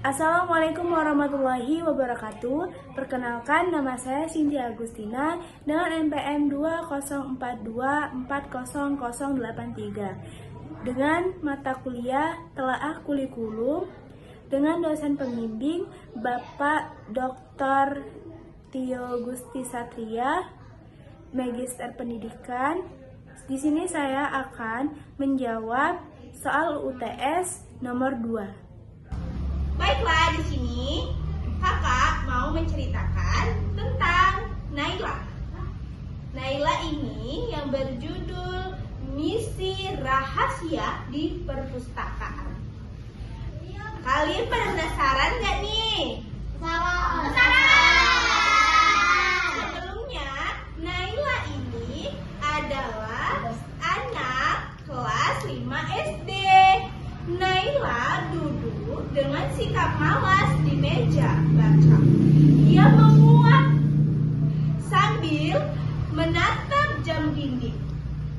Assalamualaikum warahmatullahi wabarakatuh. Perkenalkan, nama saya Cynthia Agustina dengan NPM 204240083 dengan mata kuliah Telaah Kurikulum dengan dosen pembimbing Bapak Dr. Tio Gusti Satria, Magister Pendidikan. Di sini saya akan menjawab soal UTS nomor 2. Baiklah, di sini kakak mau menceritakan tentang Naila. Naila ini yang berjudul Misi Rahasia di Perpustakaan. Kalian penasaran nggak nih? Sebelumnya, Naila ini adalah anak kelas 5 SD. Naila duduk dengan sikap malas di meja baca. Dia menguap sambil menatap jam dinding.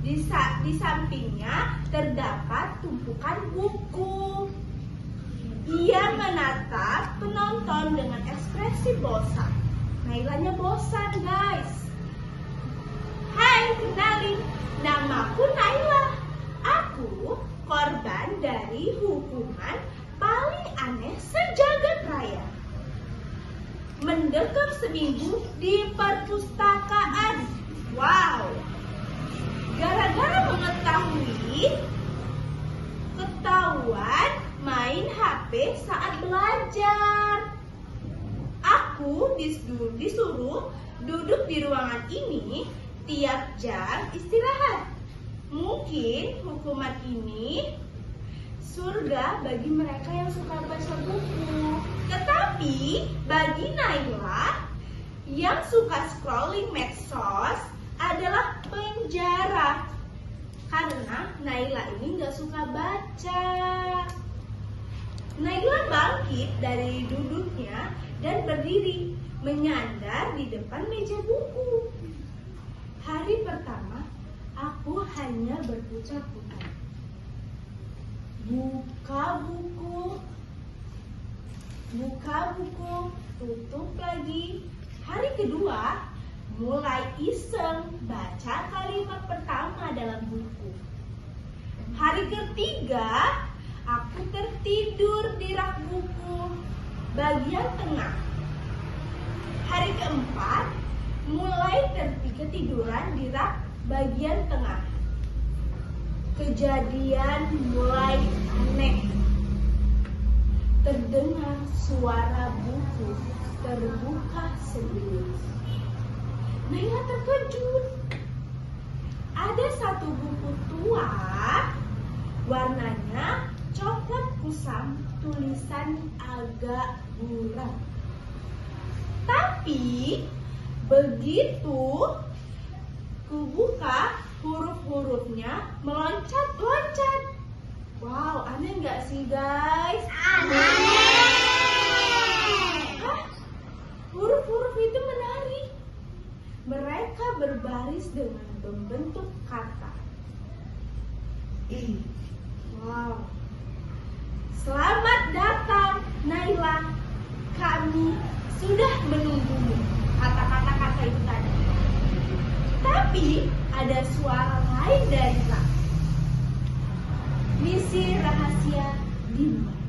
Di sampingnya terdapat tumpukan buku. Ia menatap penonton dengan ekspresi bosan. Nailanya bosan, guys. Hai, kenalin, namaku Naila. Aku korban dari hukuman paling aneh sejagat raya. Mendekam seminggu di perpustakaan. Wow. Gara-gara mengetahui ketahuan main HP saat belajar. Aku disuruh duduk di ruangan ini tiap jam istirahat. Mungkin hukuman ini surga bagi mereka yang suka baca buku. Tetapi bagi Naila yang suka scrolling medsos adalah penjara. Karena Naila ini gak suka baca. Naila bangkit dari duduknya dan berdiri menyandar di depan meja buku. Hari pertama aku hanya berputar-putar. Buka buku, tutup lagi. Hari kedua, mulai iseng baca kalimat pertama dalam buku. Hari ketiga, aku tertidur di rak buku bagian tengah. Hari keempat, mulai ketiduran di rak bagian tengah. Kejadian mulai aneh. Terdengar suara buku terbuka sendiri. Naila terkejut. Ada satu buku tua, warnanya coklat kusam, tulisan agak buram. Tapi begitu kubuka, huruf-hurufnya meloncat-loncat. Wow, aneh nggak sih guys? Aneh. Hah? Huruf-huruf itu menari. Mereka berbaris dengan membentuk kata. Wow. Selamat datang, Naila. Kami sudah menunggumu. Kata-kata itu tadi. Tapi ada suara lain dari langit. Misi rahasia dimulai.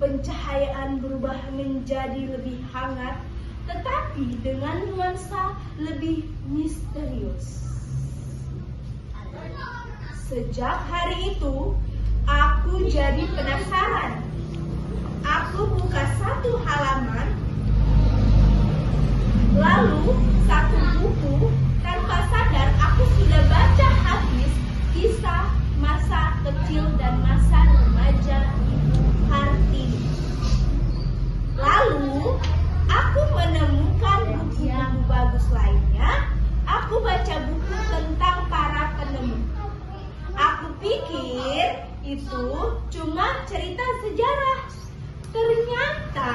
Pencahayaan berubah menjadi lebih hangat, tetapi dengan nuansa lebih misterius. Sejak hari itu, aku jadi penasaran. Aku buka satu halaman, lalu satu buku, tanpa sadar aku sudah baca habis kisah masa kecil dan masa remaja Ibu Kartini. Lalu aku menemukan buku-buku bagus lainnya. Aku baca buku tentang para penemu. Aku pikir itu cuma cerita sejarah. Ternyata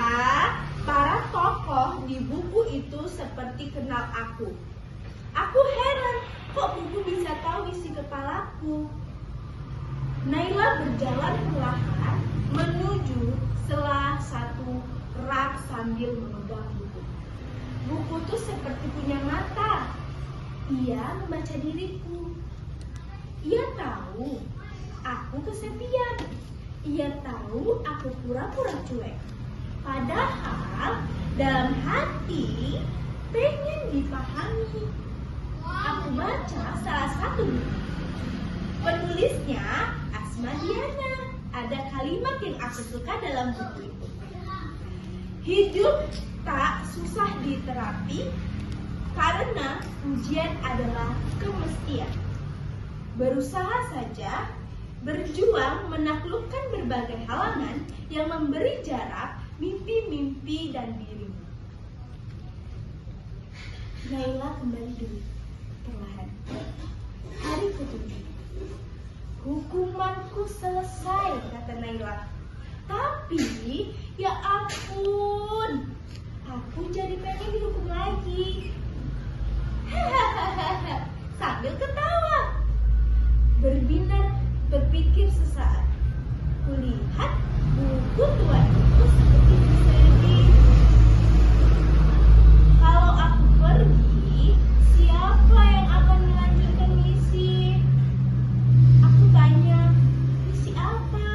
para tokoh di buku itu seperti kenal aku. Aku heran, kok buku bisa tahu isi kepalaku? Naila berjalan perlahan sambil memegang buku. Buku itu seperti punya mata. Ia membaca diriku. Ia tahu aku kesepian. Ia tahu aku pura-pura cuek. Padahal dalam hati pengen dipahami. Aku baca salah satu buku. Penulisnya Asma Diana. Ada kalimat yang aku suka dalam buku itu. Hidup tak susah diterapi karena ujian adalah kemestian. Berusaha saja, berjuang menaklukkan berbagai halangan yang memberi jarak mimpi-mimpi dan dirimu. Naila kembali duduk perlahan. Hari ketujuh. Hukumanku selesai, kata Naila. Tapi, ya ampun, aku jadi pengen dihukum lagi. Hahaha, sambil ketawa. Berpikir sesaat. Kulihat buku tua itu seperti bersedih. Kalau aku pergi, siapa yang akan melanjutkan misi? Aku tanya, misi apa?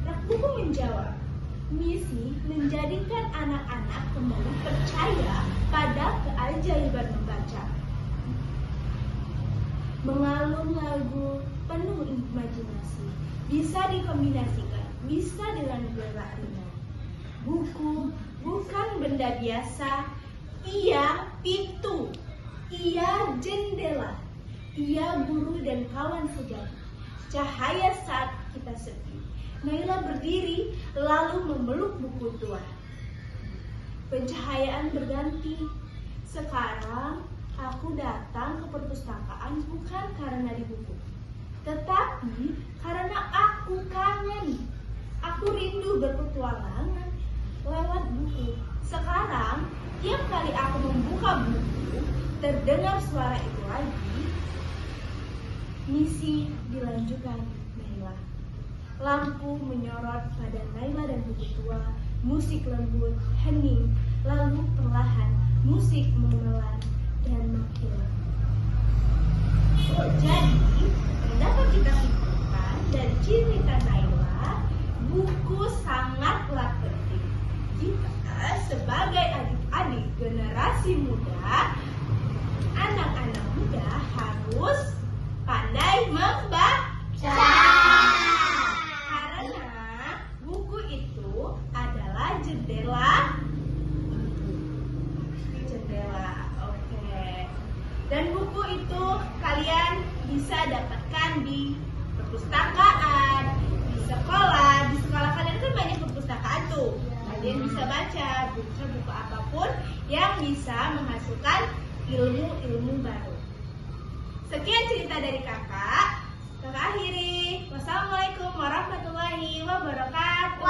Rak buku menjawab, misi menjadikan anak-anak kembali percaya pada keajaiban membaca. Mengalun lagu penuh imajinasi, bisa dikombinasikan, bisa dengan gerak ringan. Buku bukan benda biasa, ia pintu, ia jendela, ia guru dan kawan sejati. Cahaya saat kita sepi. Naila berdiri lalu memeluk buku tua. Pencahayaan berganti. Sekarang aku datang ke perpustakaan bukan karena di buku, tetapi karena aku kangen. Aku rindu berpetualangan lewat buku. Sekarang, tiap kali aku membuka buku, terdengar suara itu lagi. Misi dilanjutkan, Naila. Lampu menyorot pada Naila dan buku tua. Musik lembut, hening, lalu perlahan musik memelan dan makin lama. Jadi, yang dapat kita simpulkan dari cerita Naila, buku sangatlah penting. Kita sebagai adik-adik generasi muda, anak-anak muda harus pandai membaca. Karena buku itu adalah jendela. Dan buku itu kalian bisa dapatkan di perpustakaan, di sekolah. Di sekolah kalian kan banyak perpustakaan tuh. Kalian bisa baca buku apapun yang bisa menghasilkan ilmu-ilmu baru. Sekian cerita dari kakak. Kakak akhiri. Wassalamualaikum warahmatullahi wabarakatuh.